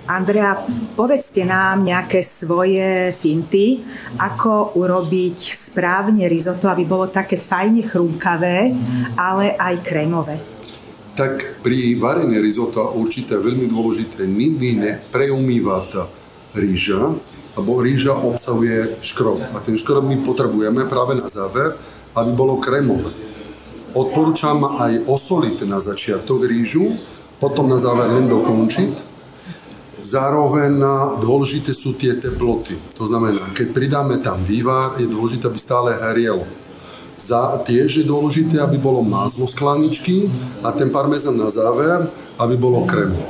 Andrea, povedzte nám nejaké svoje finty, ako urobiť správne risotto, aby bolo také fajne chrumkavé, ale aj krémové. Tak pri varení risota určite veľmi dôležité nikdy nepreumývať rýža, lebo rýža obsahuje škrob. A ten škrob my potrebujeme práve na záver, aby bolo krémové. Odporúčam aj osoliť na začiatok rýžu, potom na záver len dokončiť. Zároveň dôležité sú tie teploty. To znamená, keď pridáme tam vývar, je dôležité, aby stále hrielo. Tiež je dôležité, aby bolo maslo z klaničky a ten parmezán na záver, aby bolo krémové.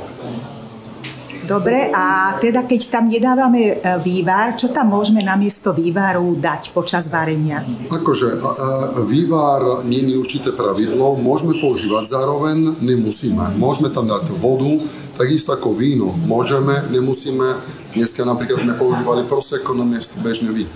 Dobre, a teda keď tam nedávame vývar, čo tam môžeme namiesto vývaru dať počas varenia? Akože vývar nie je určité pravidlo, môžeme používať zároveň, nemusíme. Môžeme tam dať vodu, takisto ako víno. Môžeme, nemusíme. Dneska napríklad sme používali prosecco namiesto bežné víno.